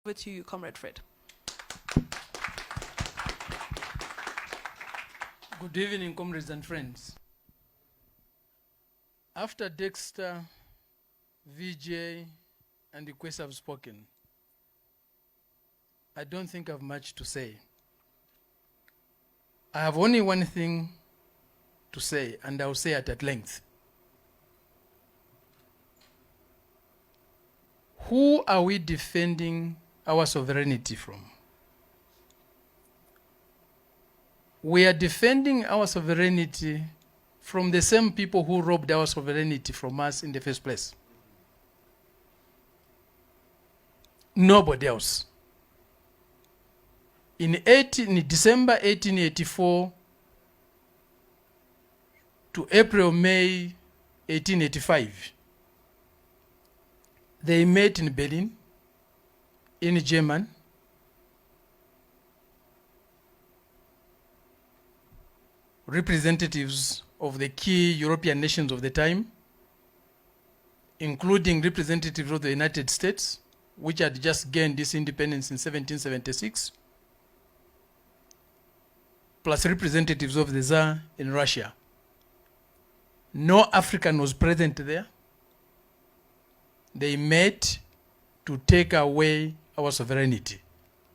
Over to you, Comrade Fred. Good evening, comrades and friends. After Dexter, VJ, and the Quest have spoken, I don't think I have much to say. I have only one thing to say, and I'll say it at length. Who are we defending our sovereignty from? We are defending our sovereignty from the same people who robbed our sovereignty from us in the first place. Nobody else. In December 1884 to April-May 1885, they met in Berlin, in Germany. Representatives of the key European nations of the time, including representatives of the United States, which had just gained this independence in 1776, plus representatives of the Tsar in Russia. No African was present there. They met to take away our sovereignty,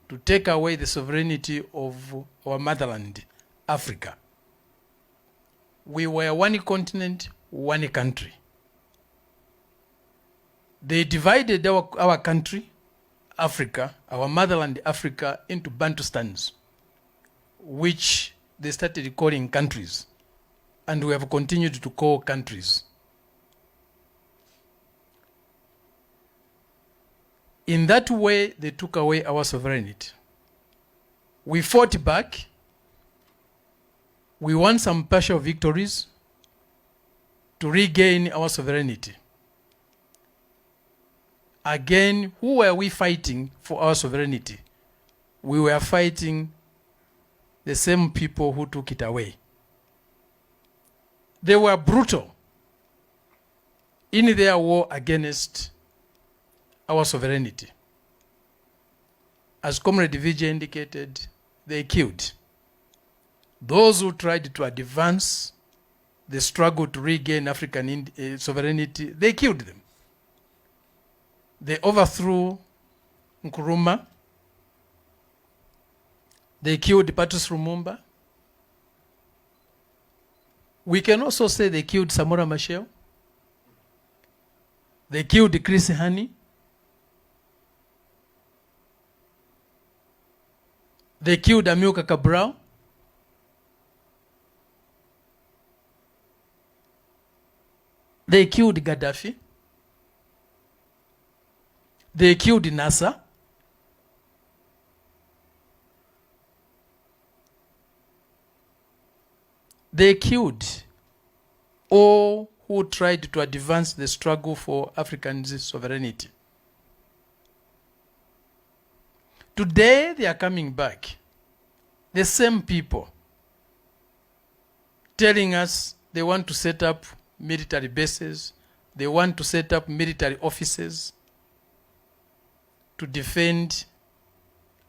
to take away the sovereignty of our motherland, Africa. We were one continent, one country. They divided our country, Africa, our motherland Africa, into Bantustans, which they started calling countries, and we have continued to call countries. In that way, they took away our sovereignty. We fought back. We won some partial victories to regain our sovereignty. Again, who were we fighting for our sovereignty? We were fighting the same people who took it away. They were brutal in their war against our sovereignty. As Comrade Vijay indicated, they killed those who tried to advance the struggle to regain African sovereignty. They killed them. They overthrew Nkrumah. They killed Patrice Lumumba. We can also say they killed Samora Machel. They killed Chris Hani. They killed Amilcar Cabral. They killed Gaddafi. They killed Nasser. They killed all who tried to advance the struggle for Africans' sovereignty. Today they are coming back. The same people telling us they want to set up military bases, they want to set up military offices to defend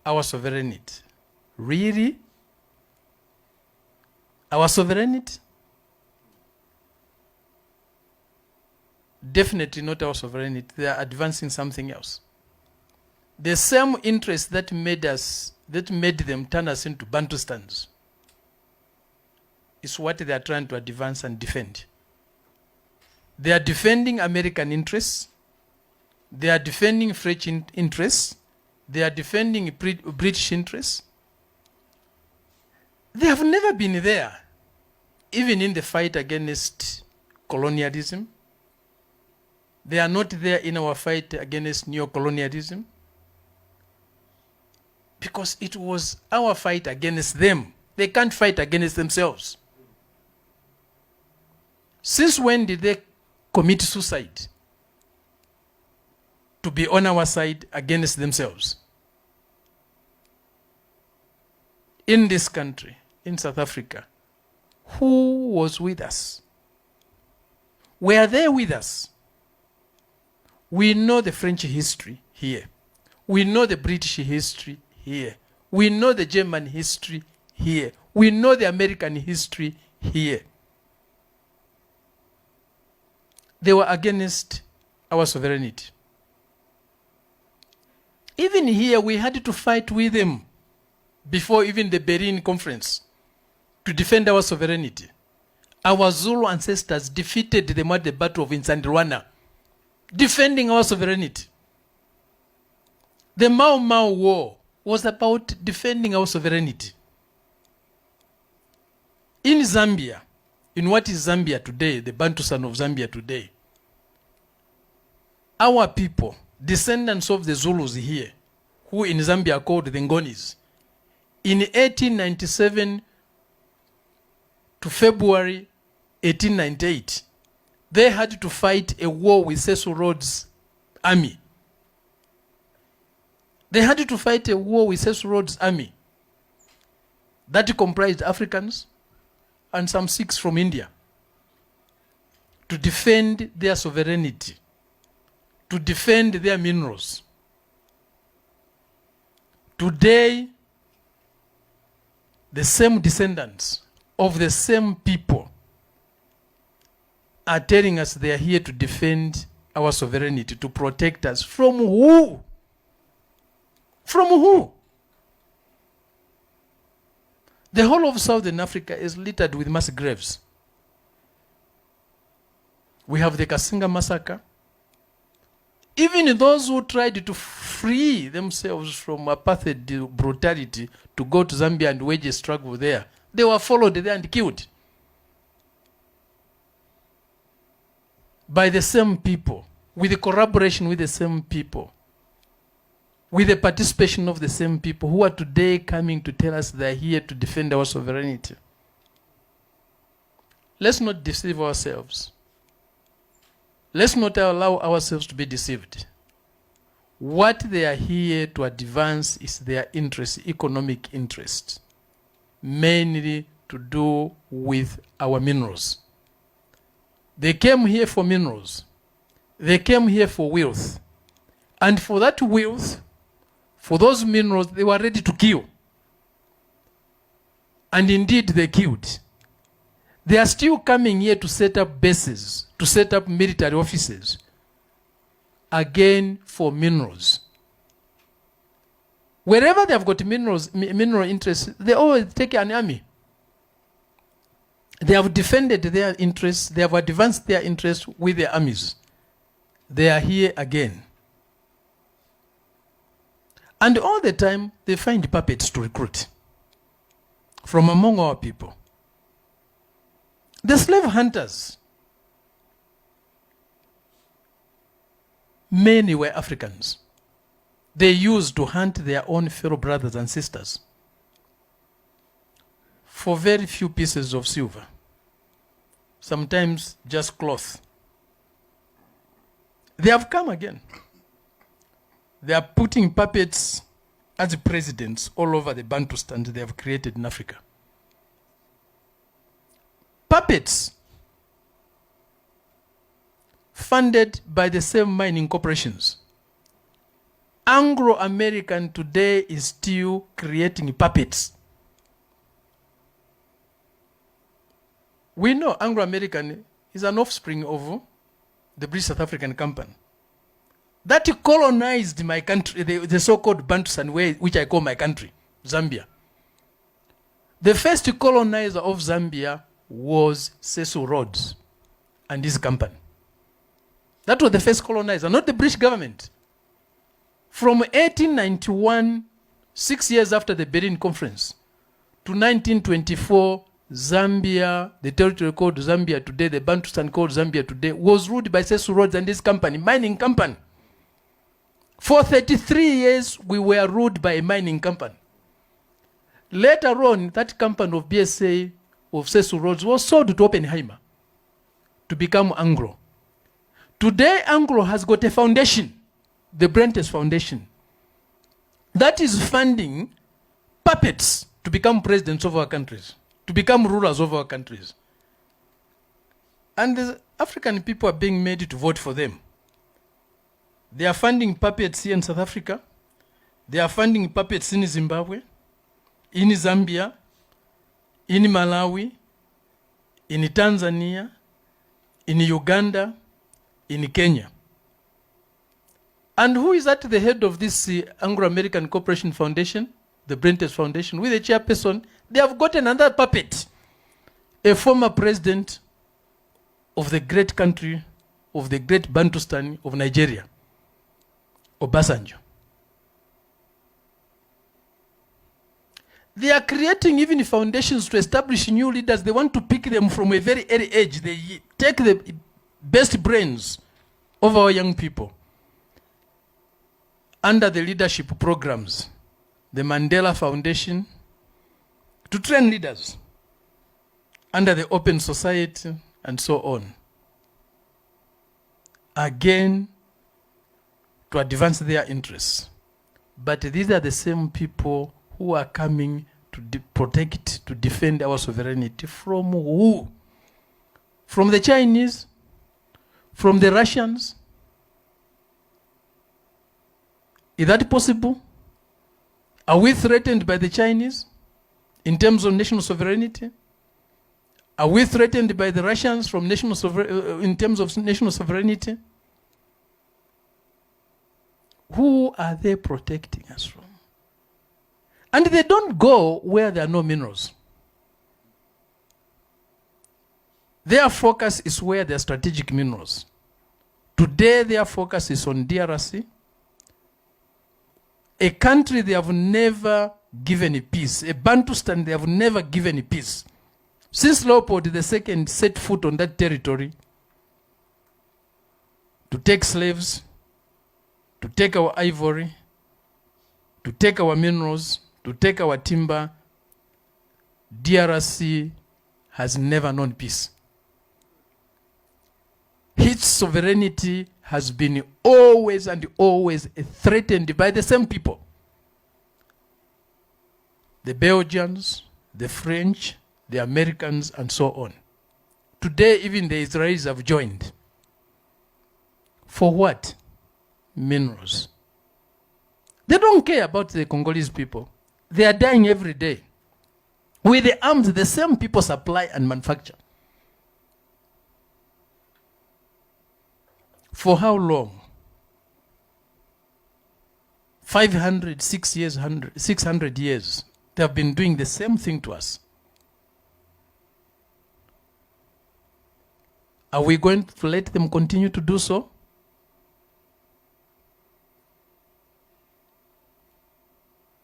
our sovereignty. Really? Our sovereignty? Definitely not our sovereignty. They are advancing something else. The same interest that made them turn us into Bantustans is what they are trying to advance and defend. They are defending American interests. They are defending French interests. They are defending British interests. They have never been there, even in the fight against colonialism. They are not there in our fight against neo-colonialism, because it was our fight against them. They can't fight against themselves. Since when did they commit suicide to be on our side against themselves? In this country, in South Africa, who was with us? Were they with us? We know the French history here. We know the British history here. We know the German history here. We know the American history here. They were against our sovereignty. Even here, we had to fight with them before even the Berlin Conference to defend our sovereignty. Our Zulu ancestors defeated them at the Battle of Insandrwana, defending our sovereignty. The Mau Mau War was about defending our sovereignty. In Zambia, in what is Zambia today, the Bantustan of Zambia today, our people, descendants of the Zulus here, who in Zambia are called the Ngonis, in 1897 to February 1898, they had to fight a war with Cecil Rhodes' army. They had to fight a war with Cecil Rhodes' army that comprised Africans and some Sikhs from India to defend their sovereignty, to defend their minerals. Today, the same descendants of the same people are telling us they are here to defend our sovereignty, to protect us. From who? From who? The whole of Southern Africa is littered with mass graves. We have the Kasinga massacre. Even those who tried to free themselves from apartheid brutality to go to Zambia and wage a struggle there, they were followed there and killed by the same people, with the collaboration with the same people, with the participation of the same people who are today coming to tell us they're here to defend our sovereignty. Let's not deceive ourselves. Let's not allow ourselves to be deceived. What they are here to advance is their interest, economic interest, mainly to do with our minerals. They came here for minerals. They came here for wealth. And for that wealth, for those minerals, they were ready to kill. And indeed, they killed. They are still coming here to set up bases, to set up military offices, again for minerals. Wherever they have got mineral interests, they always take an army. They have defended their interests, they have advanced their interests with their armies. They are here again. And all the time, they find puppets to recruit from among our people. The slave hunters, many were Africans. They used to hunt their own fellow brothers and sisters for very few pieces of silver, sometimes just cloth. They have come again. They are putting puppets as presidents all over the Bantustan they have created in Africa. Puppets funded by the same mining corporations. Anglo-American today is still creating puppets. We know Anglo-American is an offspring of the British South African Company. That colonized my country, the so-called Bantustan, which I call my country, Zambia. The first colonizer of Zambia was Cecil Rhodes and his company. That was the first colonizer, not the British government. From 1891, 6 years after the Berlin Conference, to 1924, Zambia, the territory called Zambia today, the Bantustan called Zambia today, was ruled by Cecil Rhodes and his company, mining company. For 33 years, we were ruled by a mining company. Later on, that company of BSA, of Cecil Rhodes, was sold to Oppenheimer to become Anglo. Today, Anglo has got a foundation, the Brentes Foundation, that is funding puppets to become presidents of our countries, to become rulers of our countries. And the African people are being made to vote for them. They are funding puppets here in South Africa. They are funding puppets in Zimbabwe, in Zambia, in Malawi, in Tanzania, in Uganda, in Kenya. And who is at the head of this Anglo-American Cooperation Foundation, the Brentes Foundation, with the chairperson? They have got another puppet, a former president of the great country, of the great Bantustan of Nigeria, Obasanjo. They are creating even foundations to establish new leaders. They want to pick them from a very early age. They take the best brains of our young people under the leadership programs, the Mandela Foundation, to train leaders under the Open Society and so on. Again, to advance their interests. But these are the same people who are coming to protect, to defend our sovereignty from who? From the Chinese? From the Russians? Is that possible? Are we threatened by the Chinese in terms of national sovereignty? Are we threatened by the Russians from in terms of national sovereignty? Who are they protecting us from? And they don't go where there are no minerals. Their focus is where there are strategic minerals. Today, their focus is on DRC, a country they have never given a peace, a Bantustan they have never given a peace. Since Leopold II set foot on that territory to take slaves, to take our ivory, to take our minerals, to take our timber, DRC has never known peace. Its sovereignty has been always and always threatened by the same people. The Belgians, the French, the Americans, and so on. Today, even the Israelis have joined. For what? Minerals. They don't care about the Congolese people. They are dying every day. With the arms, the same people supply and manufacture. For how long? 500, 600 years. They have been doing the same thing to us. Are we going to let them continue to do so?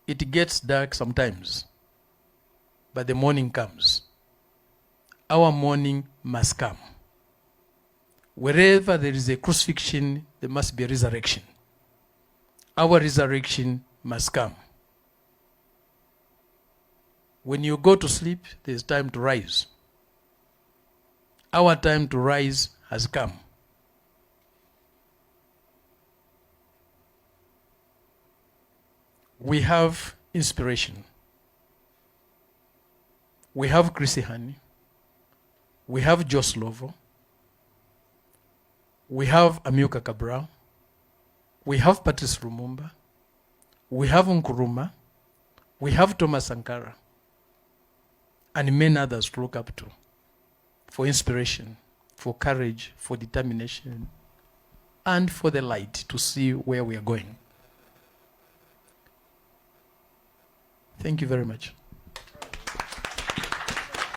It gets dark sometimes, but the morning comes. Our morning must come. Wherever there is a crucifixion, there must be a resurrection. Our resurrection must come. When you go to sleep, there is time to rise. Our time to rise has come. We have inspiration. We have Chrissy Hani. We have Joss Lovo. We have Amilcar Cabral. We have Patrice Lumumba. We have Nkrumah. We have Thomas Sankara. And many others to look up to for inspiration, for courage, for determination, and for the light to see where we are going. Thank you very much.